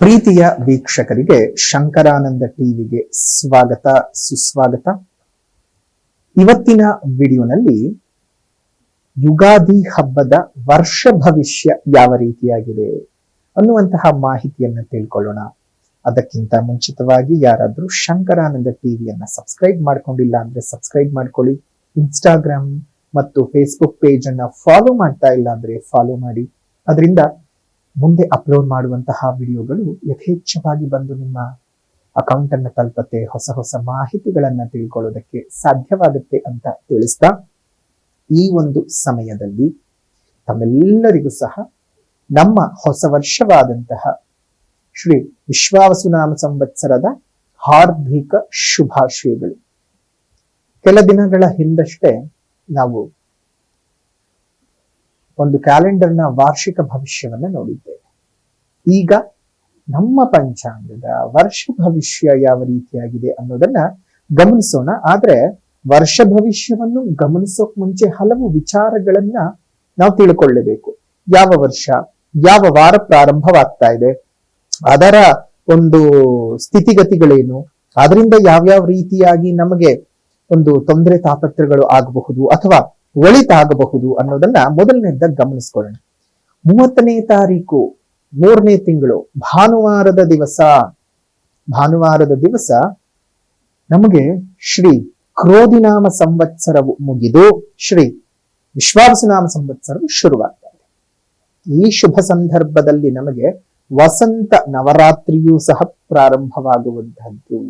ಪ್ರೀತಿಯ ವೀಕ್ಷಕರಿಗೆ ಶಂಕರಾನಂದ ಟಿವಿಗೆ ಸ್ವಾಗತ ಸುಸ್ವಾಗತ. ಇವತ್ತಿನ ವಿಡಿಯೋನಲ್ಲಿ ಯುಗಾದಿ ಹಬ್ಬದ ವರ್ಷ ಭವಿಷ್ಯ ಯಾವ ರೀತಿಯಾಗಿದೆ ಅನ್ನುವಂತಹ ಮಾಹಿತಿಯನ್ನ ತಿಳ್ಕೊಳ್ಳೋಣ. ಅದಕ್ಕಿಂತ ಮುಂಚಿತವಾಗಿ ಯಾರಾದ್ರೂ ಶಂಕರಾನಂದ ಟಿವಿಯನ್ನ ಸಬ್ಸ್ಕ್ರೈಬ್ ಮಾಡ್ಕೊಂಡಿಲ್ಲ ಅಂದ್ರೆ ಸಬ್ಸ್ಕ್ರೈಬ್ ಮಾಡ್ಕೊಳ್ಳಿ. ಇನ್ಸ್ಟಾಗ್ರಾಮ್ ಮತ್ತು ಫೇಸ್ಬುಕ್ ಪೇಜ್ ಅನ್ನ ಫಾಲೋ ಮಾಡ್ತಾ ಇಲ್ಲ ಅಂದ್ರೆ ಫಾಲೋ ಮಾಡಿ. ಅದರಿಂದ ಮುಂದೆ ಅಪ್ಲೋಡ್ ಮಾಡುವಂತಹ ವಿಡಿಯೋಗಳು ಯಥೇಚ್ಛವಾಗಿ ಬಂದು ನಿಮ್ಮ ಅಕೌಂಟ್ ಅನ್ನು ತಲುಪತ್ತೆ, ಹೊಸ ಹೊಸ ಮಾಹಿತಿಗಳನ್ನ ತಿಳ್ಕೊಳ್ಳೋದಕ್ಕೆ ಸಾಧ್ಯವಾಗುತ್ತೆ ಅಂತ ತಿಳಿಸ್ತಾ, ಈ ಒಂದು ಸಮಯದಲ್ಲಿ ತಮ್ಮೆಲ್ಲರಿಗೂ ಸಹ ನಮ್ಮ ಹೊಸ ವರ್ಷವಾದಂತಹ ಶ್ರೀ ವಿಶ್ವಾವಸುನಾಮ ಸಂವತ್ಸರದ ಹಾರ್ದಿಕ ಶುಭಾಶಯಗಳು. ಕೆಲ ದಿನಗಳ ಹಿಂದಷ್ಟೇ ನಾವು ಒಂದು ಕ್ಯಾಲೆಂಡರ್ನ ವಾರ್ಷಿಕ ಭವಿಷ್ಯವನ್ನ ನೋಡಿದ್ದೇವೆ. ಈಗ ನಮ್ಮ ಪಂಚಾಂಗದ ವರ್ಷ ಭವಿಷ್ಯ ಯಾವ ರೀತಿಯಾಗಿದೆ ಅನ್ನೋದನ್ನ ಗಮನಿಸೋಣ. ಆದ್ರೆ ವರ್ಷ ಭವಿಷ್ಯವನ್ನು ಗಮನಿಸೋಕ್ ಮುಂಚೆ ಹಲವು ವಿಚಾರಗಳನ್ನ ನಾವು ತಿಳ್ಕೊಳ್ಳಬೇಕು. ಯಾವ ವರ್ಷ, ಯಾವ ವಾರ ಪ್ರಾರಂಭವಾಗ್ತಾ ಇದೆ, ಅದರ ಒಂದು ಸ್ಥಿತಿಗತಿಗಳೇನು, ಅದರಿಂದ ಯಾವ್ಯಾವ ರೀತಿಯಾಗಿ ನಮಗೆ ಒಂದು ತೊಂದರೆ ತಾಪತ್ರಗಳು ಆಗಬಹುದು ಅಥವಾ ಒಳಿತಾಗಬಹುದು ಅನ್ನೋದನ್ನ ಮೊದಲನೇದ ಗಮನಿಸ್ಕೊಳ್ಳೋಣ. 30ನೇ ತಾರೀಕು 3ನೇ ತಿಂಗಳು ಭಾನುವಾರದ ದಿವಸ ನಮಗೆ ಶ್ರೀ ಕ್ರೋಧಿನಾಮ ಸಂವತ್ಸರವು ಮುಗಿದು ಶ್ರೀ ವಿಶ್ವಾವಸುನಾಮ ಸಂವತ್ಸರವು ಶುರುವಾಗ್ತಾ ಇದೆ. ಈ ಶುಭ ಸಂದರ್ಭದಲ್ಲಿ ನಮಗೆ ವಸಂತ ನವರಾತ್ರಿಯೂ ಸಹ ಪ್ರಾರಂಭವಾಗುವಂತಹದ್ದು.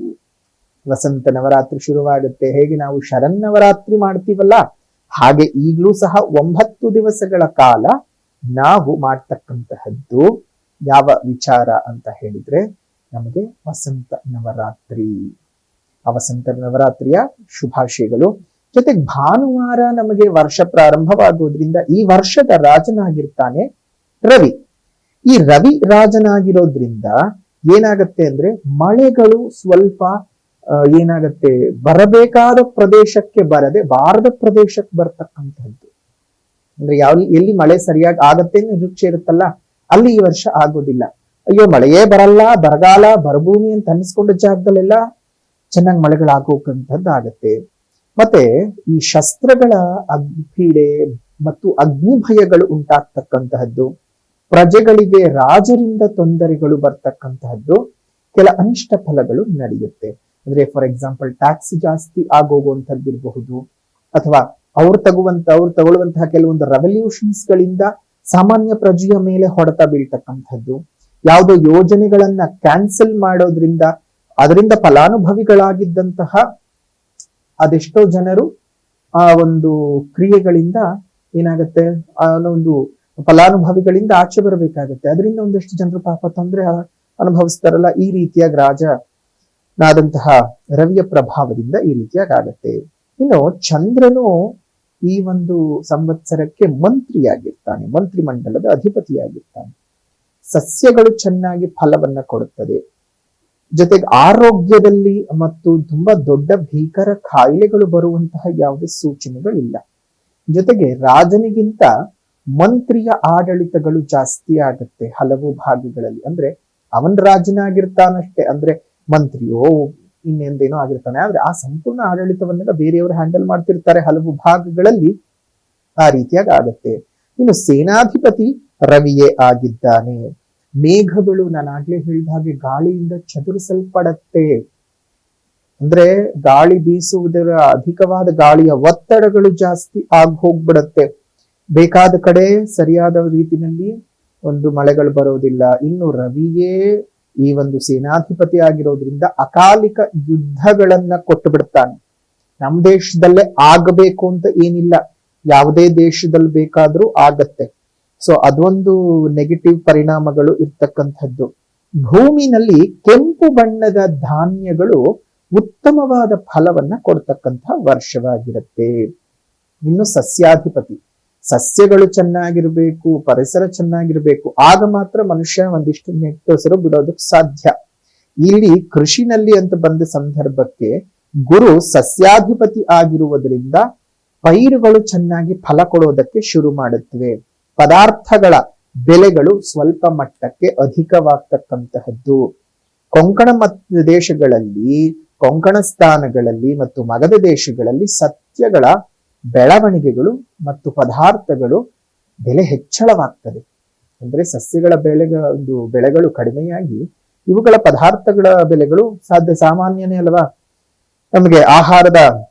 ವಸಂತ ನವರಾತ್ರಿ ಶುರುವಾಗುತ್ತೆ. ಹೇಗೆ ನಾವು ಶರನ್ನವರಾತ್ರಿ ಮಾಡ್ತೀವಲ್ಲ, ಹಾಗೆ ಈಗಲೂ ಸಹ 9 ದಿವಸಗಳ ಕಾಲ ನಾವು ಮಾಡ್ತಕ್ಕಂತಹದ್ದು ಯಾವ ವಿಚಾರ ಅಂತ ಹೇಳಿದ್ರೆ ನಮಗೆ ವಸಂತ ನವರಾತ್ರಿ. ಆ ವಸಂತ ನವರಾತ್ರಿಯ ಶುಭಾಶಯಗಳು. ಜೊತೆಗೆ ಭಾನುವಾರ ನಮಗೆ ವರ್ಷ ಪ್ರಾರಂಭವಾಗೋದ್ರಿಂದ ಈ ವರ್ಷದ ರಾಜನಾಗಿರ್ತಾನೆ ರವಿ. ಈ ರವಿ ರಾಜನಾಗಿರೋದ್ರಿಂದ ಏನಾಗತ್ತೆ ಅಂದ್ರೆ ಮಳೆಗಳು ಸ್ವಲ್ಪ ಏನಾಗತ್ತೆ, ಬರಬೇಕಾದ ಪ್ರದೇಶಕ್ಕೆ ಬರದೆ ಬಾರದ ಪ್ರದೇಶಕ್ಕೆ ಬರ್ತಕ್ಕಂಥದ್ದು. ಅಂದ್ರೆ ಎಲ್ಲಿ ಮಳೆ ಸರಿಯಾಗಿ ಆಗತ್ತೆ ನಿರೀಕ್ಷೆ ಇರುತ್ತಲ್ಲ, ಅಲ್ಲಿ ಈ ವರ್ಷ ಆಗೋದಿಲ್ಲ. ಅಯ್ಯೋ ಮಳೆಯೇ ಬರಲ್ಲ, ಬರಗಾಲ ಬರಭೂಮಿ ಅಂತ ಅನಿಸ್ಕೊಂಡ ಜಾಗದಲ್ಲೆಲ್ಲ ಚೆನ್ನಾಗಿ ಮಳೆಗಳಾಗೋಕಂಥದ್ದು ಆಗತ್ತೆ. ಮತ್ತೆ ಈ ಶಸ್ತ್ರಗಳ ಅಗ್ನಿಪೀಡೆ ಮತ್ತು ಅಗ್ನಿ ಭಯಗಳು ಉಂಟಾಗ್ತಕ್ಕಂತಹದ್ದು, ಪ್ರಜೆಗಳಿಗೆ ರಾಜರಿಂದ ತೊಂದರೆಗಳು ಬರ್ತಕ್ಕಂತಹದ್ದು, ಕೆಲ ಅನಿಷ್ಟ ಫಲಗಳು ನಡೆಯುತ್ತೆ. ಅಂದ್ರೆ ಫಾರ್ ಎಕ್ಸಾಂಪಲ್ ಟ್ಯಾಕ್ಸ್ ಜಾಸ್ತಿ ಆಗೋಗುವಂಥದ್ದು ಇರಬಹುದು, ಅಥವಾ ಅವ್ರು ತಗೊಳ್ಳುವಂತಹ ಕೆಲವೊಂದು ರೆವಲ್ಯೂಷನ್ಸ್ ಗಳಿಂದ ಸಾಮಾನ್ಯ ಪ್ರಜೆಯ ಮೇಲೆ ಹೊಡೆತ ಬೀಳ್ತಕ್ಕಂಥದ್ದು, ಯಾವುದೋ ಯೋಜನೆಗಳನ್ನ ಕ್ಯಾನ್ಸಲ್ ಮಾಡೋದ್ರಿಂದ ಅದರಿಂದ ಫಲಾನುಭವಿಗಳಾಗಿದ್ದಂತಹ ಅದೆಷ್ಟೋ ಜನರು ಆ ಒಂದು ಕ್ರಿಯೆಗಳಿಂದ ಏನಾಗುತ್ತೆ, ಆ ಒಂದು ಫಲಾನುಭವಿಗಳಿಂದ ಆಚೆ ಬರಬೇಕಾಗತ್ತೆ. ಅದರಿಂದ ಒಂದಷ್ಟು ಜನರು ಪಾಪ ತೊಂದರೆ ಅನುಭವಿಸ್ತಾರಲ್ಲ. ಈ ರೀತಿಯಾಗಿ ರಾಜನಾದಂತಹ ರವಿಯ ಪ್ರಭಾವದಿಂದ ಈ ರೀತಿಯಾಗಿ ಆಗತ್ತೆ. ಇನ್ನು ಚಂದ್ರನು ಈ ಒಂದು ಸಂವತ್ಸರಕ್ಕೆ ಮಂತ್ರಿಯಾಗಿರ್ತಾನೆ, ಮಂತ್ರಿಮಂಡಲದ ಅಧಿಪತಿಯಾಗಿರ್ತಾನೆ. ಸಸ್ಯಗಳು ಚೆನ್ನಾಗಿ ಫಲವನ್ನ ಕೊಡುತ್ತದೆ. ಜೊತೆಗೆ ಆರೋಗ್ಯದಲ್ಲಿ ಮತ್ತು ತುಂಬಾ ದೊಡ್ಡ ಭೀಕರ ಕಾಯಿಲೆಗಳು ಬರುವಂತಹ ಯಾವುದೇ ಸೂಚನೆಗಳಿಲ್ಲ. ಜೊತೆಗೆ ರಾಜನಿಗಿಂತ ಮಂತ್ರಿಯ ಆಡಳಿತಗಳು ಜಾಸ್ತಿ ಆಗತ್ತೆ ಹಲವು ಭಾಗಗಳಲ್ಲಿ. ಅಂದ್ರೆ ಅವನ್ ರಾಜನಾಗಿರ್ತಾನಷ್ಟೇ, ಅಂದ್ರೆ ಮಂತ್ರಿಯೋ ಇನ್ನೆಂದೇನೋ ಆಗಿರ್ತಾನೆ, ಆದ್ರೆ ಆ ಸಂಪೂರ್ಣ ಆಡಳಿತವನ್ನೆಲ್ಲ ಬೇರೆಯವರು ಹ್ಯಾಂಡಲ್ ಮಾಡ್ತಿರ್ತಾರೆ ಹಲವು ಭಾಗಗಳಲ್ಲಿ. ಆ ರೀತಿಯಾಗಿ ಆಗತ್ತೆ. ಇನ್ನು ಸೇನಾಧಿಪತಿ ರವಿಯೇ ಆಗಿದ್ದಾನೆ. ಮೇಘಗಳು ನಾನು ಆಗ್ಲೇ ಹೇಳಿದ ಹಾಗೆ ಗಾಳಿಯಿಂದ ಚದುರಿಸಲ್ಪಡತ್ತೆ. ಅಂದ್ರೆ ಗಾಳಿ ಬೀಸುವುದರ ಅಧಿಕವಾದ ಗಾಳಿಯ ಒತ್ತಡಗಳು ಜಾಸ್ತಿ ಆಗಿ ಹೋಗ್ಬಿಡತ್ತೆ. ಬೇಕಾದ ಕಡೆ ಸರಿಯಾದ ರೀತಿಯಲ್ಲಿ ಒಂದು ಮಳೆಗಳು ಬರೋದಿಲ್ಲ. ಇನ್ನು ರವಿಯೇ ಈ ಒಂದು ಸೇನಾಧಿಪತಿ ಆಗಿರೋದ್ರಿಂದ ಅಕಾಲಿಕ ಯುದ್ಧಗಳನ್ನ ಕೊಟ್ಟು ಬಿಡ್ತಾನೆ. ನಮ್ಮ ದೇಶದಲ್ಲೇ ಆಗಬೇಕು ಅಂತ ಏನಿಲ್ಲ, ಯಾವುದೇ ದೇಶದಲ್ಲಿ ಬೇಕಾದ್ರೂ ಆಗತ್ತೆ. ಸೊ ಅದೊಂದು ನೆಗೆಟಿವ್ ಪರಿಣಾಮಗಳು ಇರ್ತಕ್ಕಂಥದ್ದು. ಭೂಮಿನಲ್ಲಿ ಕೆಂಪು ಬಣ್ಣದ ಧಾನ್ಯಗಳು ಉತ್ತಮವಾದ ಫಲವನ್ನ ಕೊಡ್ತಕ್ಕಂತಹ ವರ್ಷವಾಗಿರುತ್ತೆ. ಇನ್ನು ಸಸ್ಯಾಧಿಪತಿ, ಸಸ್ಯಗಳು ಚೆನ್ನಾಗಿರ್ಬೇಕು, ಪರಿಸರ ಚೆನ್ನಾಗಿರ್ಬೇಕು, ಆಗ ಮಾತ್ರ ಮನುಷ್ಯ ಒಂದಿಷ್ಟು ನೆಟ್ಟೊಸರು ಬಿಡೋದಕ್ಕೆ ಸಾಧ್ಯ. ಇಲ್ಲಿ ಕೃಷಿನಲ್ಲಿ ಅಂತ ಬಂದ ಸಂದರ್ಭಕ್ಕೆ ಗುರು ಸಸ್ಯಾಧಿಪತಿ ಆಗಿರುವುದರಿಂದ ಪೈರುಗಳು ಚೆನ್ನಾಗಿ ಫಲ ಕೊಡೋದಕ್ಕೆ ಶುರು ಮಾಡುತ್ತವೆ. ಪದಾರ್ಥಗಳ ಬೆಲೆಗಳು ಸ್ವಲ್ಪ ಮಟ್ಟಕ್ಕೆ ಅಧಿಕವಾಗ್ತಕ್ಕಂತಹದ್ದು. ಕೊಂಕಣ ದೇಶಗಳಲ್ಲಿ, ಕೊಂಕಣ ಸ್ಥಾನಗಳಲ್ಲಿ ಮತ್ತು ಮಗಧ ದೇಶಗಳಲ್ಲಿ ಸಸ್ಯಗಳ ಬೆಳವಣಿಗೆಗಳು ಮತ್ತು ಪದಾರ್ಥಗಳು ಬೆಲೆ ಹೆಚ್ಚಳವಾಗ್ತದೆ. ಅಂದ್ರೆ ಸಸ್ಯಗಳ ಬೆಳೆಗಳು ಕಡಿಮೆಯಾಗಿ ಇವುಗಳ ಪದಾರ್ಥಗಳ ಬೆಲೆಗಳು ಸಾಮಾನ್ಯನೇ ಅಲ್ವಾ. ನಮಗೆ ಆಹಾರದ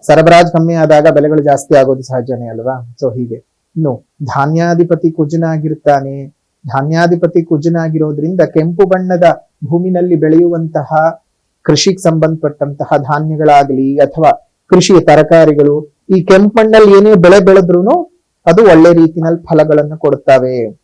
ಸರಬರಾಜು ಕಮ್ಮಿ ಆದಾಗ ಬೆಲೆಗಳು ಜಾಸ್ತಿ ಆಗೋದು ಸಹಜನೇ ಅಲ್ವಾ. ಸೊ ಹೀಗೆ ಇನ್ನು ಧಾನ್ಯಾಧಿಪತಿ ಕುಜನಾಗಿರ್ತಾನೆ. ಧಾನ್ಯಾಧಿಪತಿ ಕುಜನಾಗಿರೋದ್ರಿಂದ ಕೆಂಪು ಬಣ್ಣದ ಭೂಮಿನಲ್ಲಿ ಬೆಳೆಯುವಂತಹ ಕೃಷಿಗೆ ಸಂಬಂಧಪಟ್ಟಂತಹ ಧಾನ್ಯಗಳಾಗಲಿ ಅಥವಾ ಕೃಷಿಯ ತರಕಾರಿಗಳು ಈ ಕೆಂಪು ಮಣ್ಣಲ್ಲಿ ಏನೇ ಬೆಳೆ ಬೆಳೆದ್ರು ಅದು ಒಳ್ಳೆ ರೀತಿಯಲ್ಲಿ ಫಲಗಳನ್ನು ಕೊಡುತ್ತವೆ.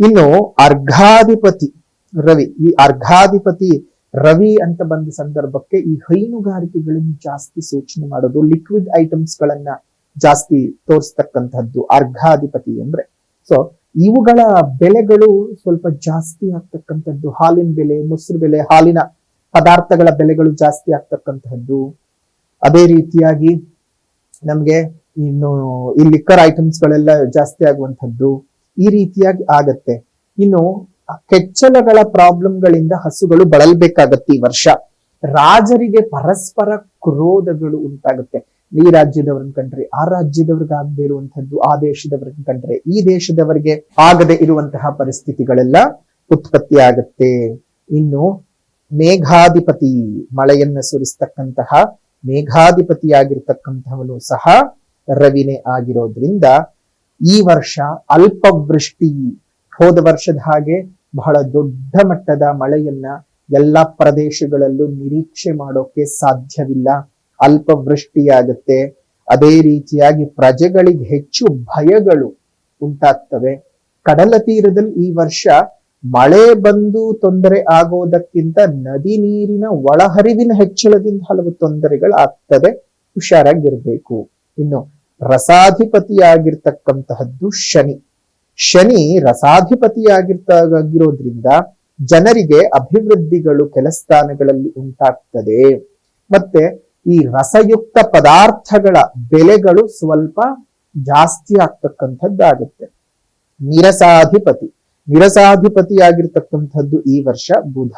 ಇನ್ನು ಅರ್ಘಾಧಿಪತಿ ರವಿ, ಈ ಅರ್ಘಾಧಿಪತಿ ರವಿ ಅಂತ ಬಂದ ಸಂದರ್ಭಕ್ಕೆ ಈ ಹೈನುಗಾರಿಕೆಗಳನ್ನು ಜಾಸ್ತಿ ಸೂಚನೆ ಮಾಡೋದು, ಲಿಕ್ವಿಡ್ ಐಟಮ್ಸ್ ಗಳನ್ನ ಜಾಸ್ತಿ ತೋರಿಸ್ತಕ್ಕಂಥದ್ದು ಅರ್ಘಾಧಿಪತಿ ಅಂದ್ರೆ. ಸೊ ಇವುಗಳ ಬೆಲೆಗಳು ಸ್ವಲ್ಪ ಜಾಸ್ತಿ ಆಗ್ತಕ್ಕಂಥದ್ದು. ಹಾಲಿನ ಬೆಲೆ, ಮೊಸರು ಬೆಲೆ, ಹಾಲಿನ ಪದಾರ್ಥಗಳ ಬೆಲೆಗಳು ಜಾಸ್ತಿ ಆಗ್ತಕ್ಕಂಥದ್ದು. ಅದೇ ರೀತಿಯಾಗಿ ನಮ್ಗೆ ಇನ್ನು ಈ ಲಿಕ್ಕರ್ ಐಟಮ್ಸ್ ಗಳೆಲ್ಲ ಜಾಸ್ತಿ ಆಗುವಂಥದ್ದು ಈ ರೀತಿಯಾಗಿ ಆಗತ್ತೆ. ಇನ್ನು ಕೆಚ್ಚಲಗಳ ಪ್ರಾಬ್ಲಮ್ಗಳಿಂದ ಹಸುಗಳು ಬಳಲ್ಬೇಕಾಗತ್ತೆ ಈ ವರ್ಷ. ರಾಜರಿಗೆ ಪರಸ್ಪರ ಕ್ರೋಧಗಳು ಉಂಟಾಗುತ್ತೆ. ಈ ರಾಜ್ಯದವ್ರನ್ನ ಕಂಡ್ರೆ ಆ ರಾಜ್ಯದವ್ರಿಗೆ ಆಗದೆ ಇರುವಂತಹದ್ದು, ಆ ದೇಶದವ್ರನ್ನ ಕಂಡ್ರೆ ಈ ದೇಶದವರಿಗೆ ಆಗದೆ ಇರುವಂತಹ ಪರಿಸ್ಥಿತಿಗಳೆಲ್ಲ ಉತ್ಪತ್ತಿ ಆಗುತ್ತೆ. ಇನ್ನು ಮೇಘಾಧಿಪತಿ, ಮಳೆಯನ್ನ ಸುರಿಸ್ತಕ್ಕಂತಹ ಮೇಘಾಧಿಪತಿಯಾಗಿರ್ತಕ್ಕಂಥವನು ಸಹ ರವಿನೇ ಆಗಿರೋದ್ರಿಂದ ಈ ವರ್ಷ ಅಲ್ಪವೃಷ್ಟಿ, ಹೋದ ವರ್ಷದ ಹಾಗೆ ಬಹಳ ದೊಡ್ಡ ಮಟ್ಟದ ಮಳೆಯನ್ನ ಎಲ್ಲಾ ಪ್ರದೇಶಗಳಲ್ಲೂ ನಿರೀಕ್ಷೆ ಮಾಡೋಕೆ ಸಾಧ್ಯವಿಲ್ಲ. ಅಲ್ಪವೃಷ್ಟಿಯಾಗುತ್ತೆ. ಅದೇ ರೀತಿಯಾಗಿ ಪ್ರಜೆಗಳಿಗೆ ಹೆಚ್ಚು ಭಯಗಳು ಉಂಟಾಗ್ತವೆ. ಕಡಲ ತೀರದಲ್ಲಿ ಈ ವರ್ಷ ಮಳೆ ಬಂದು ತೊಂದರೆ ಆಗೋದಕ್ಕಿಂತ ನದಿ ನೀರಿನ ಒಳಹರಿವಿನ ಹೆಚ್ಚಳದಿಂದ ಹಲವು ತೊಂದರೆಗಳಾಗ್ತದೆ. ಹುಷಾರಾಗಿರ್ಬೇಕು. ಇನ್ನು ರಸಾಧಿಪತಿಯಾಗಿರ್ತಕ್ಕಂತಹದ್ದು ಶನಿ. ಶನಿ ರಸಾಧಿಪತಿಯಾಗಿರೋದ್ರಿಂದ ಜನರಿಗೆ ಅಭಿವೃದ್ಧಿಗಳು ಕೆಲ ಸ್ಥಾನಗಳಲ್ಲಿ ಉಂಟಾಗ್ತದೆ. ಮತ್ತೆ ಈ ರಸಯುಕ್ತ ಪದಾರ್ಥಗಳ ಬೆಲೆಗಳು ಸ್ವಲ್ಪ ಜಾಸ್ತಿ ಆಗ್ತಕ್ಕಂಥದ್ದಾಗುತ್ತೆ. ನಿರಸಾಧಿಪತಿಯಾಗಿರ್ತಕ್ಕಂಥದ್ದು ಈ ವರ್ಷ ಬುಧ.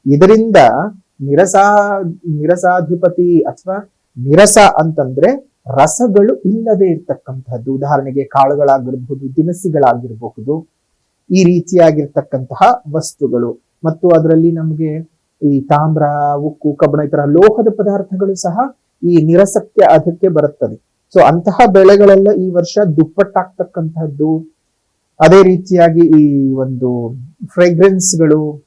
ಇದರಿಂದ ನಿರಸಾಧಿಪತಿ ಅಥವಾ ನಿರಸ ಅಂತಂದ್ರೆ ರಸಗಳು ಇಲ್ಲದೆ ಇರ್ತಕ್ಕಂಥದ್ದು. ಉದಾಹರಣೆಗೆ ಕಾಳುಗಳಾಗಿರಬಹುದು, ದಿನಸಿಗಳಾಗಿರಬಹುದು, ಈ ರೀತಿಯಾಗಿರ್ತಕ್ಕಂತಹ ವಸ್ತುಗಳು. ಮತ್ತು ಅದರಲ್ಲಿ ನಮಗೆ ಈ ತಾಮ್ರ, ಉಕ್ಕು, ಕಬ್ಬಣ ಈ ತರ ಲೋಹದ ಪದಾರ್ಥಗಳು ಸಹ ಈ ನಿರಸಕ್ಕೆ ಅದಕ್ಕೆ ಬರುತ್ತದೆ. ಸೊ ಅಂತಹ ಬೆಳೆಗಳೆಲ್ಲ ಈ ವರ್ಷ ದುಪ್ಪಟ್ಟಾಗ್ತಕ್ಕಂಥದ್ದು. ಅದೇ ರೀತಿಯಾಗಿ ಈ ಒಂದು ಫ್ರೇಗ್ರೆನ್ಸ್ಗಳು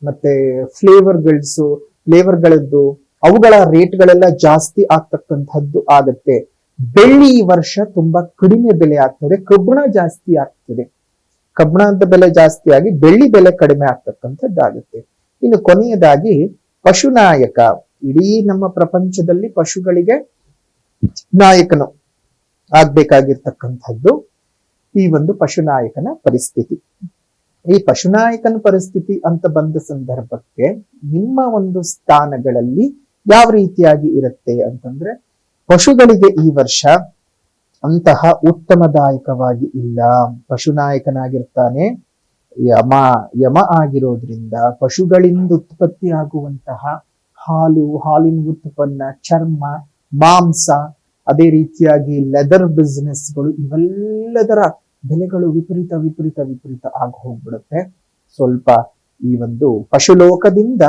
ಮತ್ತೆ ಫ್ಲೇವರ್ಗಳದ್ದು ಅವುಗಳ ರೇಟ್ಗಳೆಲ್ಲ ಜಾಸ್ತಿ ಆಗ್ತಕ್ಕಂಥದ್ದು ಆಗತ್ತೆ. ಬೆಳ್ಳಿ ಈ ವರ್ಷ ತುಂಬಾ ಕಡಿಮೆ ಬೆಲೆ ಆಗ್ತದೆ. ಕಬ್ಬಣ ಜಾಸ್ತಿ ಆಗ್ತದೆ. ಕಬ್ಬಣದ ಬೆಲೆ ಜಾಸ್ತಿ ಆಗಿ ಬೆಳ್ಳಿ ಬೆಲೆ ಕಡಿಮೆ ಆಗ್ತಕ್ಕಂಥದ್ದಾಗುತ್ತೆ. ಇನ್ನು ಕೊನೆಯದಾಗಿ ಪಶುನಾಯಕ. ಇಡೀ ನಮ್ಮ ಪ್ರಪಂಚದಲ್ಲಿ ಪಶುಗಳಿಗೆ ನಾಯಕನು ಆಗ್ಬೇಕಾಗಿರ್ತಕ್ಕಂಥದ್ದು ಈ ಒಂದು ಪಶುನಾಯಕನ ಪರಿಸ್ಥಿತಿ. ಈ ಪಶುನಾಯಕನ ಪರಿಸ್ಥಿತಿ ಅಂತ ಬಂದ ಸಂದರ್ಭಕ್ಕೆ ನಿಮ್ಮ ಒಂದು ಸ್ಥಾನಗಳಲ್ಲಿ ಯಾವ ರೀತಿಯಾಗಿ ಇರುತ್ತೆ ಅಂತಂದ್ರೆ, ಪಶುಗಳಿಗೆ ಈ ವರ್ಷ ಅಂತಹ ಉತ್ತಮದಾಯಕವಾಗಿ ಇಲ್ಲ. ಪಶುನಾಯಕನಾಗಿರ್ತಾನೆ ಯಮ ಆಗಿರೋದ್ರಿಂದ ಪಶುಗಳಿಂದ ಉತ್ಪತ್ತಿ ಆಗುವಂತಹ ಹಾಲು, ಹಾಲಿನ ಉತ್ಪನ್ನ, ಚರ್ಮ, ಮಾಂಸ, ಅದೇ ರೀತಿಯಾಗಿ ಲೆದರ್ ಬಿಸ್ನೆಸ್ಗಳು ಇವೆಲ್ಲದರ ಬೆಲೆಗಳು ವಿಪರೀತ ಆಗಿ ಹೋಗ್ಬಿಡುತ್ತೆ. ಸ್ವಲ್ಪ ಈ ಒಂದು ಪಶುಲೋಕದಿಂದ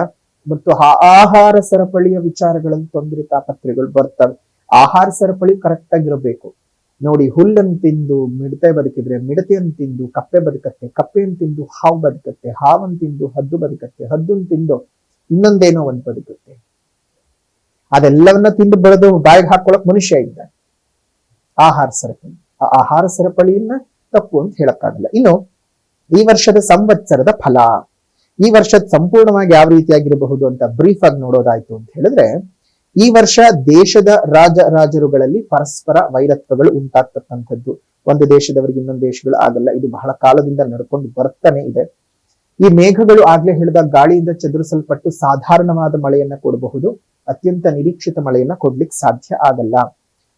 ಮತ್ತು ಆಹಾರ ಸರಪಳಿಯ ವಿಚಾರಗಳಲ್ಲಿ ತೊಂದರೆ ತಾಪತ್ರೆಗಳು ಬರ್ತವೆ. ಆಹಾರ ಸರಪಳಿ ಕರೆಕ್ಟ್ ಆಗಿರಬೇಕು. ನೋಡಿ, ಹುಲ್ಲನ್ನು ತಿಂದು ಮಿಡತೆ ಬದುಕಿದ್ರೆ ಮಿಡತೆಯನ್ನು ತಿಂದು ಕಪ್ಪೆ ಬದುಕತ್ತೆ, ಕಪ್ಪೆಯನ್ನು ತಿಂದು ಹಾವು ಬದುಕತ್ತೆ, ಹಾವನ್ನು ತಿಂದು ಹದ್ದು ಬದುಕತ್ತೆ, ಹದ್ದನ್ನು ತಿಂದು ಇನ್ನೊಂದೇನೋ ಒಂದು ಬದುಕತ್ತೆ. ಅದೆಲ್ಲವನ್ನ ತಿಂದು ಬೆಳೆದು ಬಾಯಿಗೆ ಹಾಕೊಳಕ್ ಮನುಷ್ಯ ಇದ್ದಾನೆ. ಆಹಾರ ಸರಪಳಿ, ಆ ಆಹಾರ ಸರಪಳಿಯನ್ನ ತಪ್ಪು ಅಂತ ಹೇಳಕ್ಕಾಗಲ್ಲ. ಇನ್ನು ಈ ವರ್ಷದ ಸಂವತ್ಸರದ ಫಲ, ಈ ವರ್ಷದ ಸಂಪೂರ್ಣವಾಗಿ ಯಾವ ರೀತಿಯಾಗಿರಬಹುದು ಅಂತ ಬ್ರೀಫ್ ಆಗಿ ನೋಡೋದಾಯ್ತು ಅಂತ ಹೇಳಿದ್ರೆ, ಈ ವರ್ಷ ದೇಶದ ರಾಜರುಗಳಲ್ಲಿ ಪರಸ್ಪರ ವೈರತ್ವಗಳು ಉಂಟಾಗ್ತಕ್ಕಂಥದ್ದು. ಒಂದು ದೇಶದವರಿಗೆ ಇನ್ನೊಂದು ದೇಶಗಳು ಆಗಲ್ಲ. ಇದು ಬಹಳ ಕಾಲದಿಂದ ನಡ್ಕೊಂಡು ಬರ್ತಾನೆ ಇದೆ. ಈ ಮೇಘಗಳು ಆಗ್ಲೇ ಹೇಳಿದ ಗಾಳಿಯಿಂದ ಚದುರಿಸಲ್ಪಟ್ಟು ಸಾಧಾರಣವಾದ ಮಳೆಯನ್ನ ಕೊಡಬಹುದು, ಅತ್ಯಂತ ನಿರೀಕ್ಷಿತ ಮಳೆಯನ್ನ ಕೊಡ್ಲಿಕ್ಕೆ ಸಾಧ್ಯ ಆಗಲ್ಲ.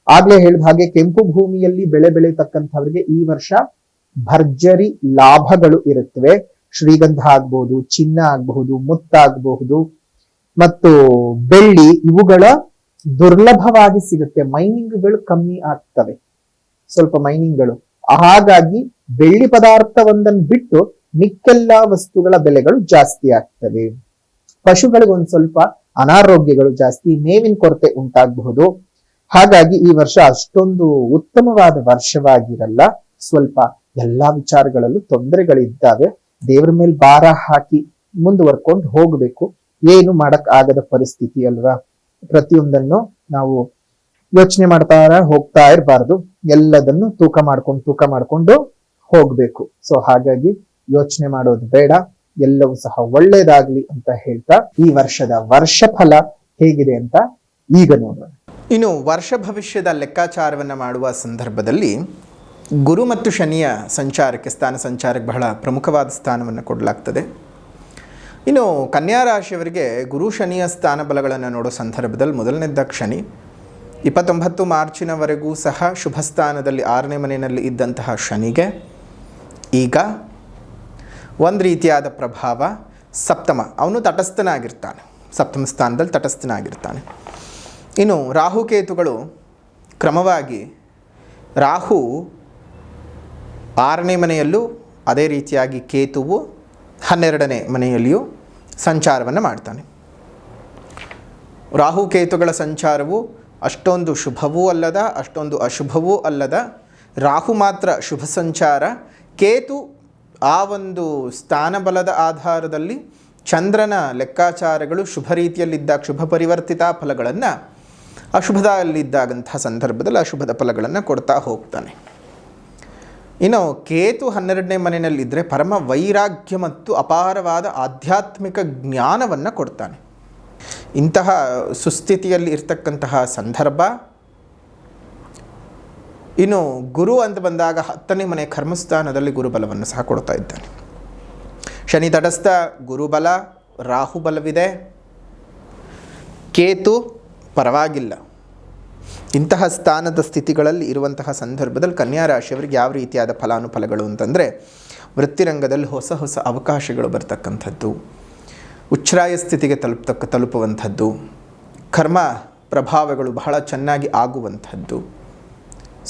ಆಗ್ಲೇ ಹೇಳಿದ ಹಾಗೆ ಕೆಂಪು ಭೂಮಿಯಲ್ಲಿ ಬೆಳೆ ಬೆಳೆಯತಕ್ಕಂಥವ್ರಿಗೆ ಈ ವರ್ಷ ಭರ್ಜರಿ ಲಾಭಗಳು ಇರುತ್ತವೆ. ಶ್ರೀಗಂಧ ಆಗ್ಬಹುದು, ಚಿನ್ನ ಆಗಬಹುದು, ಮುತ್ತಾಗಬಹುದು ಮತ್ತು ಬೆಳ್ಳಿ ಇವುಗಳ ದುರ್ಲಭವಾಗಿ ಸಿಗುತ್ತೆ. ಮೈನಿಂಗ್ಗಳು ಕಮ್ಮಿ ಆಗ್ತವೆ, ಸ್ವಲ್ಪ ಮೈನಿಂಗ್ಗಳು. ಹಾಗಾಗಿ ಬೆಳ್ಳಿ ಪದಾರ್ಥವೊಂದನ್ನು ಬಿಟ್ಟು ಮಿಕ್ಕೆಲ್ಲ ವಸ್ತುಗಳ ಬೆಲೆಗಳು ಜಾಸ್ತಿ ಆಗ್ತವೆ. ಪಶುಗಳಿಗೆ ಒಂದ್ ಸ್ವಲ್ಪ ಅನಾರೋಗ್ಯಗಳು ಜಾಸ್ತಿ, ಮೇವಿನ ಕೊರತೆ ಉಂಟಾಗಬಹುದು. ಹಾಗಾಗಿ ಈ ವರ್ಷ ಅಷ್ಟೊಂದು ಉತ್ತಮವಾದ ವರ್ಷವಾಗಿರಲ್ಲ. ಸ್ವಲ್ಪ ಎಲ್ಲಾ ವಿಚಾರಗಳಲ್ಲೂ ತೊಂದರೆಗಳಿದ್ದಾವೆ. ದೇವರ ಮೇಲೆ ಭಾರ ಹಾಕಿ ಮುಂದುವರ್ಕೊಂಡು ಹೋಗ್ಬೇಕು. ಏನು ಮಾಡಕ್ ಆಗದ ಪರಿಸ್ಥಿತಿ ಅಲ್ವಾ. ಪ್ರತಿಯೊಂದನ್ನು ನಾವು ಯೋಚನೆ ಹೋಗ್ತಾ ಇರಬಾರ್ದು. ಎಲ್ಲದನ್ನು ತೂಕ ಮಾಡ್ಕೊಂಡು ಹೋಗ್ಬೇಕು. ಸೊ ಹಾಗಾಗಿ ಯೋಚನೆ ಮಾಡೋದು ಬೇಡ, ಎಲ್ಲವೂ ಸಹ ಒಳ್ಳೇದಾಗ್ಲಿ ಅಂತ ಹೇಳ್ತಾ ಈ ವರ್ಷದ ವರ್ಷ ಫಲ ಹೇಗಿದೆ ಅಂತ ಈಗ ನೋಡೋಣ. ಇನ್ನು ವರ್ಷ ಭವಿಷ್ಯದ ಲೆಕ್ಕಾಚಾರವನ್ನು ಮಾಡುವ ಸಂದರ್ಭದಲ್ಲಿ ಗುರು ಮತ್ತು ಶನಿಯ ಸಂಚಾರಕ್ಕೆ, ಸ್ಥಾನ ಸಂಚಾರಕ್ಕೆ ಬಹಳ ಪ್ರಮುಖವಾದ ಸ್ಥಾನವನ್ನು ಕೊಡಲಾಗ್ತದೆ. ಇನ್ನು ಕನ್ಯಾ ರಾಶಿಯವರಿಗೆ ಗುರು ಶನಿಯ ಸ್ಥಾನ ಬಲಗಳನ್ನು ನೋಡೋ ಸಂದರ್ಭದಲ್ಲಿ ಮೊದಲನೇದಾಗಿ ಶನಿ 29 ಮಾರ್ಚಿನವರೆಗೂ ಸಹ ಶುಭ ಸ್ಥಾನದಲ್ಲಿ 6ನೇ ಮನೆಯಲ್ಲಿ ಇದ್ದಂತಹ ಶನಿಗೆ ಈಗ ಒಂದು ರೀತಿಯಾದ ಪ್ರಭಾವ. ಸಪ್ತಮ, ಅವನು ತಟಸ್ಥನಾಗಿರ್ತಾನೆ, ಸಪ್ತಮ ಸ್ಥಾನದಲ್ಲಿ ತಟಸ್ಥನಾಗಿರ್ತಾನೆ. ಇನ್ನು ರಾಹುಕೇತುಗಳು ಕ್ರಮವಾಗಿ, ರಾಹು 6ನೇ ಮನೆಯಲ್ಲೂ, ಅದೇ ರೀತಿಯಾಗಿ ಕೇತುವು 12ನೇ ಮನೆಯಲ್ಲಿಯೂ ಸಂಚಾರವನ್ನು ಮಾಡ್ತಾನೆ. ರಾಹುಕೇತುಗಳ ಸಂಚಾರವು ಅಷ್ಟೊಂದು ಶುಭವೂ ಅಲ್ಲದ, ಅಷ್ಟೊಂದು ಅಶುಭವೂ ಅಲ್ಲದ. ರಾಹು ಮಾತ್ರ ಶುಭ ಸಂಚಾರ. ಕೇತು ಆ ಒಂದು ಸ್ಥಾನಬಲದ ಆಧಾರದಲ್ಲಿ ಚಂದ್ರನ ಲೆಕ್ಕಾಚಾರಗಳು ಶುಭ ರೀತಿಯಲ್ಲಿದ್ದಾಗ ಶುಭ ಪರಿವರ್ತಿತ ಫಲಗಳನ್ನು, ಅಶುಭದಲ್ಲಿದ್ದಾಗಂತಹ ಸಂದರ್ಭದಲ್ಲಿ ಅಶುಭದ ಫಲಗಳನ್ನು ಕೊಡ್ತಾ ಹೋಗ್ತಾನೆ. ಇನ್ನು ಕೇತು 12ನೇ ಮನೆಯಲ್ಲಿದ್ದರೆ ಪರಮ ವೈರಾಗ್ಯ ಮತ್ತು ಅಪಾರವಾದ ಆಧ್ಯಾತ್ಮಿಕ ಜ್ಞಾನವನ್ನು ಕೊಡ್ತಾನೆ. ಇಂತಹ ಸುಸ್ಥಿತಿಯಲ್ಲಿ ಇರ್ತಕ್ಕಂತಹ ಸಂದರ್ಭ. ಇನ್ನು ಗುರು ಅಂತ ಬಂದಾಗ 10ನೇ ಮನೆ ಕರ್ಮಸ್ಥಾನದಲ್ಲಿ ಗುರುಬಲವನ್ನು ಸಹ ಕೊಡ್ತಾ ಇದ್ದಾನೆ. ಶನಿ ತಟಸ್ಥ, ಗುರುಬಲ, ರಾಹುಬಲವಿದೆ, ಕೇತು ಪರವಾಗಿಲ್ಲ. ಇಂತಹ ಸ್ಥಾನದ ಸ್ಥಿತಿಗಳಲ್ಲಿ ಇರುವಂತಹ ಸಂದರ್ಭದಲ್ಲಿ ಕನ್ಯಾ ರಾಶಿಯವರಿಗೆ ಯಾವ ರೀತಿಯಾದ ಫಲಾನುಫಲಗಳು ಅಂತಂದರೆ, ವೃತ್ತಿರಂಗದಲ್ಲಿ ಹೊಸ ಹೊಸ ಅವಕಾಶಗಳು ಬರ್ತಕ್ಕಂಥದ್ದು, ಉಚ್ಛ್ರಾಯ ಸ್ಥಿತಿಗೆ ತಲುಪುವಂಥದ್ದು, ಕರ್ಮ ಪ್ರಭಾವಗಳು ಬಹಳ ಚೆನ್ನಾಗಿ ಆಗುವಂಥದ್ದು,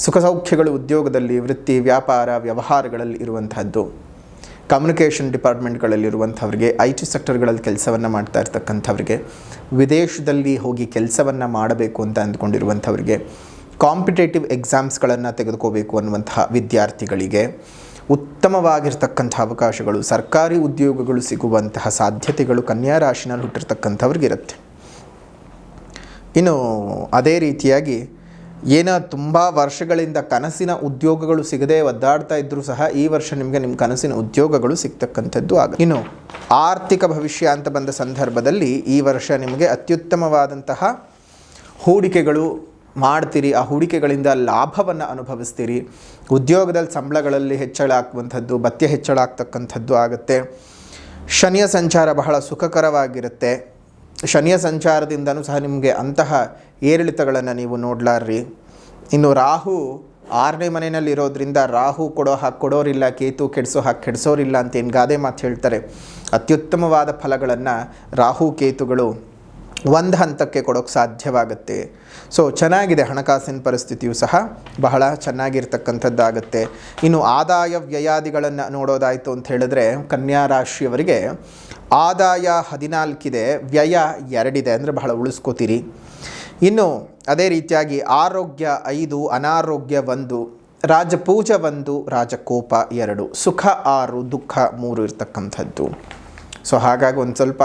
ಸುಖ ಸೌಖ್ಯಗಳು ಉದ್ಯೋಗದಲ್ಲಿ, ವೃತ್ತಿ, ವ್ಯಾಪಾರ, ವ್ಯವಹಾರಗಳಲ್ಲಿ ಇರುವಂಥದ್ದು, ಕಮ್ಯುನಿಕೇಷನ್ ಡಿಪಾರ್ಟ್ಮೆಂಟ್ಗಳಲ್ಲಿರುವಂಥವ್ರಿಗೆ, IT ಸೆಕ್ಟರ್ಗಳಲ್ಲಿ ಕೆಲಸವನ್ನು ಮಾಡ್ತಾ ಇರ್ತಕ್ಕಂಥವ್ರಿಗೆ, ವಿದೇಶದಲ್ಲಿ ಹೋಗಿ ಕೆಲಸವನ್ನು ಮಾಡಬೇಕು ಅಂತ ಅಂದ್ಕೊಂಡಿರುವಂಥವ್ರಿಗೆ, ಕಾಂಪಿಟೇಟಿವ್ ಎಕ್ಸಾಮ್ಸ್ಗಳನ್ನು ತೆಗೆದುಕೋಬೇಕು ಅನ್ನುವಂತಹ ವಿದ್ಯಾರ್ಥಿಗಳಿಗೆ ಉತ್ತಮವಾಗಿರ್ತಕ್ಕಂಥ ಅವಕಾಶಗಳು, ಸರ್ಕಾರಿ ಉದ್ಯೋಗಗಳು ಸಿಗುವಂತಹ ಸಾಧ್ಯತೆಗಳು ಕನ್ಯಾ ರಾಶಿನಲ್ಲಿ ಹುಟ್ಟಿರ್ತಕ್ಕಂಥವ್ರಿಗಿರುತ್ತೆ. ಇನ್ನು ಅದೇ ರೀತಿಯಾಗಿ ಏನೋ ತುಂಬ ವರ್ಷಗಳಿಂದ ಕನಸಿನ ಉದ್ಯೋಗಗಳು ಸಿಗದೆ ಒದ್ದಾಡ್ತಾ ಇದ್ದರೂ ಸಹ ಈ ವರ್ಷ ನಿಮಗೆ ನಿಮ್ಮ ಕನಸಿನ ಉದ್ಯೋಗಗಳು ಸಿಗ್ತಕ್ಕಂಥದ್ದು ಆಗುತ್ತೆ. ಇನ್ನು ಆರ್ಥಿಕ ಭವಿಷ್ಯ ಅಂತ ಬಂದ ಸಂದರ್ಭದಲ್ಲಿ ಈ ವರ್ಷ ನಿಮಗೆ ಅತ್ಯುತ್ತಮವಾದಂತಹ ಹೂಡಿಕೆಗಳು ಮಾಡ್ತೀರಿ. ಆ ಹೂಡಿಕೆಗಳಿಂದ ಲಾಭವನ್ನು ಅನುಭವಿಸ್ತೀರಿ. ಉದ್ಯೋಗದಲ್ಲಿ ಸಂಬಳಗಳಲ್ಲಿ ಹೆಚ್ಚಳ ಆಗುವಂಥದ್ದು, ಭತ್ಯೆ ಹೆಚ್ಚಳ ಆಗ್ತಕ್ಕಂಥದ್ದು ಆಗುತ್ತೆ. ಶನಿಯ ಸಂಚಾರ ಬಹಳ ಸುಖಕರವಾಗಿರುತ್ತೆ. ಶನಿಯ ಸಂಚಾರದಿಂದನೂ ಸಹ ನಿಮಗೆ ಅಂತಹ ಏರಿಳಿತಗಳನ್ನು ನೀವು ನೋಡಲಾರ್ರಿ. ಇನ್ನು ರಾಹು 6ನೇ ಮನೆಯಲ್ಲಿರೋದ್ರಿಂದ ರಾಹು ಕೊಡೋರಿಲ್ಲ, ಕೇತು ಕೆಡಿಸೋರಿಲ್ಲ ಅಂತ ಏನು ಗಾದೆ ಮಾತು ಹೇಳ್ತಾರೆ. ಅತ್ಯುತ್ತಮವಾದ ಫಲಗಳನ್ನು ರಾಹು ಕೇತುಗಳು ಒಂದು ಹಂತಕ್ಕೆ ಕೊಡೋಕ್ಕೆ ಸಾಧ್ಯವಾಗುತ್ತೆ. ಸೊ ಚೆನ್ನಾಗಿದೆ. ಹಣಕಾಸಿನ ಪರಿಸ್ಥಿತಿಯು ಸಹ ಬಹಳ ಚೆನ್ನಾಗಿರ್ತಕ್ಕಂಥದ್ದಾಗುತ್ತೆ. ಇನ್ನು ಆದಾಯ ವ್ಯಯಾದಿಗಳನ್ನು ನೋಡೋದಾಯಿತು ಅಂತ ಹೇಳಿದ್ರೆ ಕನ್ಯಾ ರಾಶಿಯವರಿಗೆ ಆದಾಯ 14 ಇದೆ, ವ್ಯಯ 2 ಇದೆ, ಅಂದರೆ ಬಹಳ ಉಳಿಸ್ಕೋತೀರಿ. ಇನ್ನು ಅದೇ ರೀತಿಯಾಗಿ ಆರೋಗ್ಯ 5, ಅನಾರೋಗ್ಯ 1, ರಾಜಪೂಜ 1, ರಾಜಕೋಪ 2, ಸುಖ 6, ದುಃಖ 3 ಇರ್ತಕ್ಕಂಥದ್ದು. ಸೊ ಹಾಗಾಗಿ ಒಂದು ಸ್ವಲ್ಪ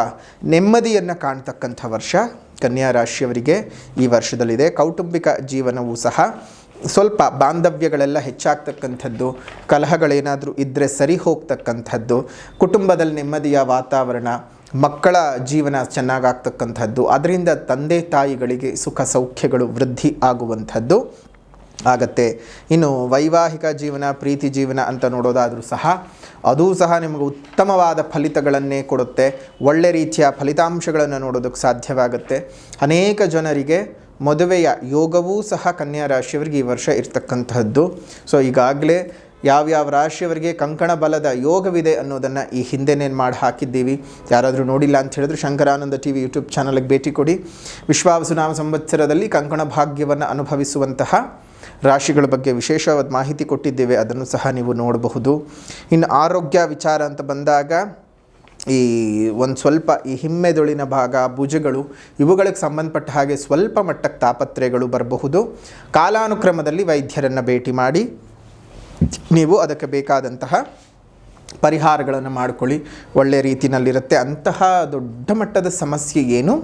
ನೆಮ್ಮದಿಯನ್ನು ಕಾಣ್ತಕ್ಕಂಥ ವರ್ಷ ಕನ್ಯಾ ರಾಶಿಯವರಿಗೆ ಈ ವರ್ಷದಲ್ಲಿದೆ. ಕೌಟುಂಬಿಕ ಜೀವನವೂ ಸಹ ಸ್ವಲ್ಪ ಬಾಂಧವ್ಯಗಳೆಲ್ಲ ಹೆಚ್ಚಾಗ್ತಕ್ಕಂಥದ್ದು, ಕಲಹಗಳೇನಾದರೂ ಇದ್ದರೆ ಸರಿ ಹೋಗ್ತಕ್ಕಂಥದ್ದು, ಕುಟುಂಬದಲ್ಲಿ ನೆಮ್ಮದಿಯ ವಾತಾವರಣ, ಮಕ್ಕಳ ಜೀವನ ಚೆನ್ನಾಗಾಗ್ತಕ್ಕಂಥದ್ದು, ಅದರಿಂದ ತಂದೆ ತಾಯಿಗಳಿಗೆ ಸುಖ ಸೌಖ್ಯಗಳು ವೃದ್ಧಿ ಆಗುವಂಥದ್ದು ಆಗತ್ತೆ. ಇನ್ನು ವೈವಾಹಿಕ ಜೀವನ, ಪ್ರೀತಿ ಜೀವನ ಅಂತ ನೋಡೋದಾದರೂ ಸಹ ಅದೂ ಸಹ ನಿಮಗೆ ಉತ್ತಮವಾದ ಫಲಿತಗಳನ್ನೇ ಕೊಡುತ್ತೆ. ಒಳ್ಳೆ ರೀತಿಯ ಫಲಿತಾಂಶಗಳನ್ನು ನೋಡೋದಕ್ಕೆ ಸಾಧ್ಯವಾಗುತ್ತೆ. ಅನೇಕ ಜನರಿಗೆ ಮದುವೆಯ ಯೋಗವೂ ಸಹ ಕನ್ಯಾ ರಾಶಿಯವರಿಗೆ ಈ ವರ್ಷ ಇರ್ತಕ್ಕಂತಹದ್ದು. ಸೊ ಈಗಾಗಲೇ ಯಾವ್ಯಾವ ರಾಶಿಯವರಿಗೆ ಕಂಕಣ ಬಲದ ಯೋಗವಿದೆ ಅನ್ನೋದನ್ನು ಈ ಹಿಂದೆನೇನು ಮಾಡಿ ಹಾಕಿದ್ದೀವಿ. ಯಾರಾದರೂ ನೋಡಿಲ್ಲ ಅಂತ ಹೇಳಿದ್ರೆ ಶಂಕರಾನಂದ ಟಿ ವಿ ಯೂಟ್ಯೂಬ್ ಚಾನಲ್ಗೆ ಭೇಟಿ ಕೊಡಿ. ವಿಶ್ವಾವಸುನಾಮ ಸಂವತ್ಸರದಲ್ಲಿ ಕಂಕಣ ಭಾಗ್ಯವನ್ನು ಅನುಭವಿಸುವಂತಹ ರಾಶಿಗಳ ಬಗ್ಗೆ ವಿಶೇಷವಾದ ಮಾಹಿತಿ ಕೊಟ್ಟಿದ್ದೇವೆ, ಅದನ್ನು ಸಹ ನೀವು ನೋಡಬಹುದು. ಇನ್ನು ಆರೋಗ್ಯ ವಿಚಾರ ಅಂತ ಬಂದಾಗ ಈ ಒಂದು ಸ್ವಲ್ಪ ಈ ಹಿಮ್ಮೆದುಳಿನ ಭಾಗ, ಭುಜಗಳು, ಇವುಗಳಿಗೆ ಸಂಬಂಧಪಟ್ಟ ಹಾಗೆ ಸ್ವಲ್ಪ ಮಟ್ಟಕ್ಕೆ ತಾಪತ್ರಯಗಳು ಬರಬಹುದು. ಕಾಲಾನುಕ್ರಮದಲ್ಲಿ ವೈದ್ಯರನ್ನು ಭೇಟಿ ಮಾಡಿ ನೀವು ಅದಕ್ಕೆ ಬೇಕಾದಂತಹ ಪರಿಹಾರಗಳನ್ನು ಮಾಡಿಕೊಳ್ಳಿ, ಒಳ್ಳೆಯ ರೀತಿಯಲ್ಲಿರುತ್ತೆ. ಅಂತಹ ದೊಡ್ಡ ಮಟ್ಟದ ಸಮಸ್ಯೆ ಏನು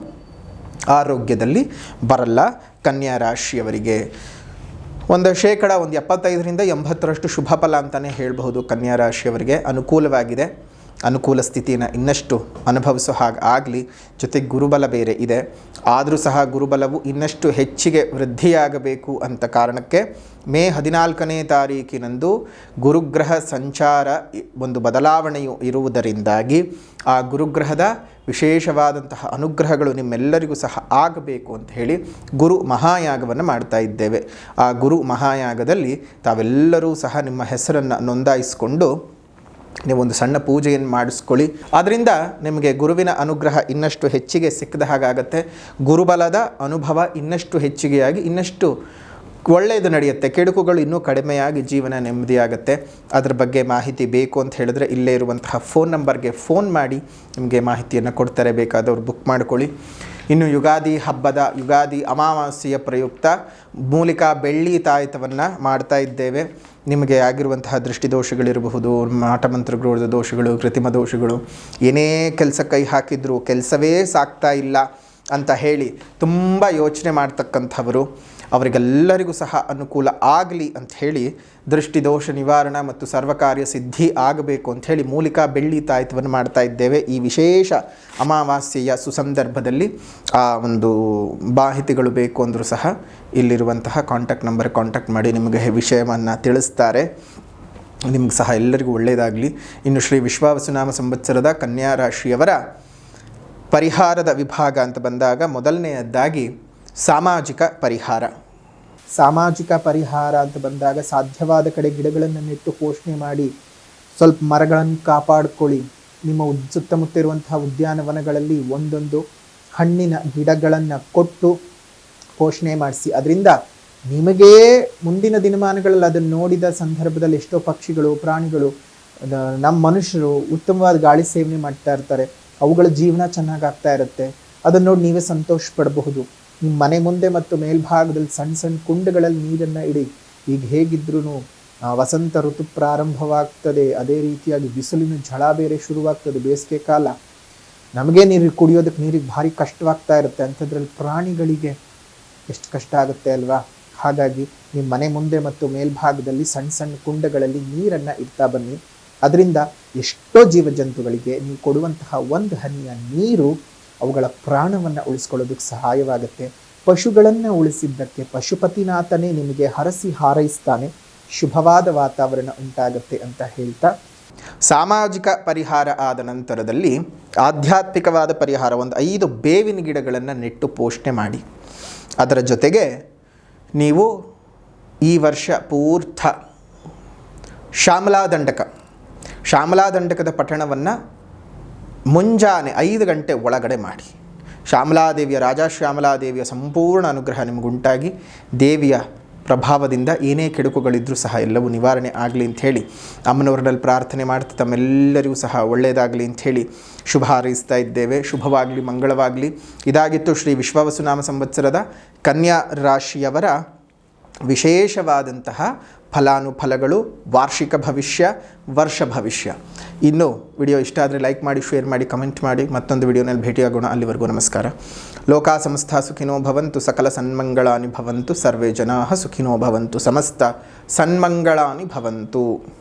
ಆರೋಗ್ಯದಲ್ಲಿ ಬರಲ್ಲ ಕನ್ಯಾ ರಾಶಿಯವರಿಗೆ. ಒಂದು 75% ಶುಭ ಫಲ ಅಂತಲೇ ಹೇಳಬಹುದು. ಕನ್ಯಾ ರಾಶಿಯವರಿಗೆ ಅನುಕೂಲವಾಗಿದೆ, ಅನುಕೂಲ ಸ್ಥಿತಿಯನ್ನು ಇನ್ನಷ್ಟು ಅನುಭವಿಸೋ ಹಾಗೆ ಆಗಲಿ. ಜೊತೆಗೆ ಗುರುಬಲ ಬೇರೆ ಇದೆ, ಆದರೂ ಸಹ ಗುರುಬಲವು ಇನ್ನಷ್ಟು ಹೆಚ್ಚಿಗೆ ವೃದ್ಧಿಯಾಗಬೇಕು ಅಂತ ಕಾರಣಕ್ಕೆ ಮೇ 14ನೇ ತಾರೀಕಿನಂದು ಗುರುಗ್ರಹ ಸಂಚಾರ ಒಂದು ಬದಲಾವಣೆಯು ಇರುವುದರಿಂದಾಗಿ ಆ ಗುರುಗ್ರಹದ ವಿಶೇಷವಾದಂತಹ ಅನುಗ್ರಹಗಳು ನಿಮ್ಮೆಲ್ಲರಿಗೂ ಸಹ ಆಗಬೇಕು ಅಂತ ಹೇಳಿ ಗುರು ಮಹಾಯಾಗವನ್ನು ಮಾಡ್ತಾ ಇದ್ದೇವೆ. ಆ ಗುರು ಮಹಾಯಾಗದಲ್ಲಿ ತಾವೆಲ್ಲರೂ ಸಹ ನಿಮ್ಮ ಹೆಸರನ್ನು ನೋಂದಾಯಿಸಿಕೊಂಡು ನೀವೊಂದು ಸಣ್ಣ ಪೂಜೆಯನ್ನು ಮಾಡಿಸ್ಕೊಳ್ಳಿ. ಆದ್ದರಿಂದ ನಿಮಗೆ ಗುರುವಿನ ಅನುಗ್ರಹ ಇನ್ನಷ್ಟು ಹೆಚ್ಚಿಗೆ ಸಿಕ್ಕದ ಹಾಗಾಗತ್ತೆ. ಗುರುಬಲದ ಅನುಭವ ಇನ್ನಷ್ಟು ಹೆಚ್ಚಿಗೆಯಾಗಿ ಇನ್ನಷ್ಟು ಒಳ್ಳೆಯದು ನಡೆಯುತ್ತೆ, ಕೆಡುಕುಗಳು ಇನ್ನೂ ಕಡಿಮೆಯಾಗಿ ಜೀವನ ನೆಮ್ಮದಿಯಾಗುತ್ತೆ. ಅದ್ರ ಬಗ್ಗೆ ಮಾಹಿತಿ ಬೇಕು ಅಂತ ಹೇಳಿದ್ರೆ ಇಲ್ಲೇ ಇರುವಂತಹ ಫೋನ್ ನಂಬರ್ಗೆ ಫೋನ್ ಮಾಡಿ ನಿಮಗೆ ಮಾಹಿತಿಯನ್ನು ಕೊಡ್ತಾರೆ, ಬೇಕಾದವ್ರು ಬುಕ್ ಮಾಡ್ಕೊಳ್ಳಿ. ಇನ್ನು ಯುಗಾದಿ ಅಮಾವಾಸ್ಯೆಯ ಪ್ರಯುಕ್ತ ಮೂಲಿಕಾ ಬೆಳ್ಳಿ ತಾಯಿತವನ್ನು ಮಾಡ್ತಾ ಇದ್ದೇವೆ. ನಿಮಗೆ ಆಗಿರುವಂತಹ ದೃಷ್ಟಿದೋಷಗಳಿರಬಹುದು, ಮಾಟಮಂತ್ರಗಳ ದೋಷಗಳು, ಕೃತಿಮ ದೋಷಗಳು, ಏನೇ ಕೆಲಸ ಕೈ ಹಾಕಿದರೂ ಕೆಲಸವೇ ಸಾಗ್ತಾ ಇಲ್ಲ ಅಂತ ಹೇಳಿ ತುಂಬ ಯೋಚನೆ ಮಾಡ್ತಕ್ಕಂಥವರು, ಅವರಿಗೆಲ್ಲರಿಗೂ ಸಹ ಅನುಕೂಲ ಆಗಲಿ ಅಂತ ಹೇಳಿ ದೃಷ್ಟಿದೋಷ ನಿವಾರಣೆ ಮತ್ತು ಸರ್ವಕಾರ್ಯ ಸಿದ್ಧಿ ಆಗಬೇಕು ಅಂಥೇಳಿ ಮೂಲಿಕಾ ಬೆಳ್ಳಿ ತಾಯಿತವನ್ನು ಮಾಡ್ತಾ ಇದ್ದೇವೆ. ಈ ವಿಶೇಷ ಅಮಾವಾಸ್ಯೆಯ ಸುಸಂದರ್ಭದಲ್ಲಿ ಆ ಒಂದು ಮಾಹಿತಿಗಳು ಬೇಕು ಅಂದರೂ ಸಹ ಇಲ್ಲಿರುವಂತಹ ಕಾಂಟ್ಯಾಕ್ಟ್ ನಂಬರ್ ಕಾಂಟ್ಯಾಕ್ಟ್ ಮಾಡಿ ನಿಮಗೆ ವಿಷಯವನ್ನು ತಿಳಿಸ್ತಾರೆ. ನಿಮ್ಗೆ ಸಹ ಎಲ್ಲರಿಗೂ ಒಳ್ಳೆಯದಾಗಲಿ. ಇನ್ನು ಶ್ರೀ ವಿಶ್ವಾವಸುನಾಮ ಸಂವತ್ಸರದ ಕನ್ಯಾ ರಾಶಿಯವರ ಪರಿಹಾರದ ವಿಭಾಗ ಅಂತ ಬಂದಾಗ ಮೊದಲನೆಯದಾಗಿ ಸಾಮಾಜಿಕ ಪರಿಹಾರ. ಸಾಮಾಜಿಕ ಪರಿಹಾರ ಅಂತ ಬಂದಾಗ ಸಾಧ್ಯವಾದ ಕಡೆ ಗಿಡಗಳನ್ನು ನೆಟ್ಟು ಪೋಷಣೆ ಮಾಡಿ, ಸ್ವಲ್ಪ ಮರಗಳನ್ನು ಕಾಪಾಡಿಕೊಳ್ಳಿ. ನಿಮ್ಮ ಸುತ್ತಮುತ್ತ ಇರುವಂತಹ ಉದ್ಯಾನವನಗಳಲ್ಲಿ ಒಂದೊಂದು ಹಣ್ಣಿನ ಗಿಡಗಳನ್ನು ಕೊಟ್ಟು ಪೋಷಣೆ ಮಾಡಿಸಿ. ಅದರಿಂದ ನಿಮಗೇ ಮುಂದಿನ ದಿನಮಾನಗಳಲ್ಲಿ ಅದನ್ನು ನೋಡಿದ ಸಂದರ್ಭದಲ್ಲಿ ಎಷ್ಟೋ ಪಕ್ಷಿಗಳು, ಪ್ರಾಣಿಗಳು, ನಮ್ಮ ಮನುಷ್ಯರು ಉತ್ತಮವಾದ ಗಾಳಿ ಸೇವನೆ ಮಾಡ್ತಾ ಇರ್ತಾರೆ, ಅವುಗಳ ಜೀವನ ಚೆನ್ನಾಗಾಗ್ತಾ ಇರುತ್ತೆ. ಅದನ್ನು ನೋಡಿ ನೀವೇ ಸಂತೋಷ ಪಡಬಹುದು. ನಿಮ್ಮ ಮನೆ ಮುಂದೆ ಮತ್ತು ಮೇಲ್ಭಾಗದಲ್ಲಿ ಸಣ್ಣ ಸಣ್ಣ ಕುಂಡಗಳಲ್ಲಿ ನೀರನ್ನು ಇಡಿ. ಈಗ ಹೇಗಿದ್ರೂ ವಸಂತ ಋತು ಪ್ರಾರಂಭವಾಗ್ತದೆ, ಅದೇ ರೀತಿಯಾಗಿ ಬಿಸಿಲಿನ ಝಳ ಬೇರೆ ಶುರುವಾಗ್ತದೆ, ಬೇಸಿಗೆ ಕಾಲ. ನಮಗೆ ಕುಡಿಯೋದಕ್ಕೆ ನೀರಿಗೆ ಭಾರಿ ಕಷ್ಟವಾಗ್ತಾ ಇರುತ್ತೆ, ಅಂಥದ್ರಲ್ಲಿ ಪ್ರಾಣಿಗಳಿಗೆ ಎಷ್ಟು ಕಷ್ಟ ಆಗುತ್ತೆ ಅಲ್ವಾ. ಹಾಗಾಗಿ ನಿಮ್ಮ ಮನೆ ಮುಂದೆ ಮತ್ತು ಮೇಲ್ಭಾಗದಲ್ಲಿ ಸಣ್ಣ ಸಣ್ಣ ಕುಂಡಗಳಲ್ಲಿ ನೀರನ್ನು ಇಡ್ತಾ ಬನ್ನಿ. ಅದರಿಂದ ಎಷ್ಟೋ ಜೀವಜಂತುಗಳಿಗೆ ನೀವು ಕೊಡುವಂತಹ ಒಂದು ಹನಿಯ ನೀರು ಅವುಗಳ ಪ್ರಾಣವನ್ನು ಉಳಿಸ್ಕೊಳ್ಳೋದಕ್ಕೆ ಸಹಾಯವಾಗುತ್ತೆ. ಪಶುಗಳನ್ನು ಉಳಿಸಿದ್ದಕ್ಕೆ ಪಶುಪತಿನಾಥನೇ ನಿಮಗೆ ಹರಸಿ ಹಾರೈಸ್ತಾನೆ, ಶುಭವಾದ ವಾತಾವರಣ ಉಂಟಾಗುತ್ತೆ ಅಂತ ಹೇಳ್ತಾ, ಸಾಮಾಜಿಕ ಪರಿಹಾರ ಆದ ನಂತರದಲ್ಲಿ ಆಧ್ಯಾತ್ಮಿಕವಾದ ಪರಿಹಾರ. ಒಂದು 5 ಬೇವಿನ ಗಿಡಗಳನ್ನು ನೆಟ್ಟು ಪೋಷಣೆ ಮಾಡಿ. ಅದರ ಜೊತೆಗೆ ನೀವು ಈ ವರ್ಷ ಪೂರ್ತ ಶ್ಯಾಮಲಾದಂಡಕದ ಪಠಣವನ್ನು ಮುಂಜಾನೆ 5 ಗಂಟೆ ಒಳಗಡೆ ಮಾಡಿ. ರಾಜಾ ಶ್ಯಾಮಲಾದೇವಿಯ ಸಂಪೂರ್ಣ ಅನುಗ್ರಹ ನಿಮಗುಂಟಾಗಿ ದೇವಿಯ ಪ್ರಭಾವದಿಂದ ಏನೇ ಕೆಡುಕುಗಳಿದ್ರೂ ಸಹ ಎಲ್ಲವೂ ನಿವಾರಣೆ ಆಗಲಿ ಅಂಥೇಳಿ ಅಮ್ಮನವರಲ್ಲಿ ಪ್ರಾರ್ಥನೆ ಮಾಡ್ತಾ ತಮ್ಮೆಲ್ಲರಿಗೂ ಸಹ ಒಳ್ಳೆಯದಾಗಲಿ ಅಂಥೇಳಿ ಶುಭ ಹಾರೈಸ್ತಾ ಇದ್ದೇವೆ. ಶುಭವಾಗಲಿ, ಮಂಗಳವಾಗಲಿ. ಇದಾಗಿತ್ತು ಶ್ರೀ ವಿಶ್ವಾವಸುನಾಮ ಸಂವತ್ಸರದ ಕನ್ಯಾ ರಾಶಿಯವರ ವಿಶೇಷವಾದಂತಹ ಫಲಾನುಫಲಗಳು, ವಾರ್ಷಿಕ ಭವಿಷ್ಯ, ವರ್ಷ ಭವಿಷ್ಯ. ಇನ್ನು ವಿಡಿಯೋ ಇಷ್ಟ ಆದರೆ ಲೈಕ್ ಮಾಡಿ, ಶೇರ್ ಮಾಡಿ, ಕಮೆಂಟ್ ಮಾಡಿ. ಮತ್ತೊಂದು ವಿಡಿಯೋನಲ್ಲಿ ಭೇಟಿಯಾಗೋಣ. ಅಲ್ಲಿವರೆಗೂ ನಮಸ್ಕಾರ. ಲೋಕಾ ಸಮಸ್ತ ಸುಖಿನೋ ಭವಂತು, ಸಕಲ ಸನ್ಮಂಗಳಾನಿ ಭವಂತು, ಸರ್ವೇ ಜನಾಃ ಸುಖಿನೋ ಭವಂತು, ಸಮಸ್ತ ಸನ್ಮಂಗಳಾನಿ ಭವಂತು.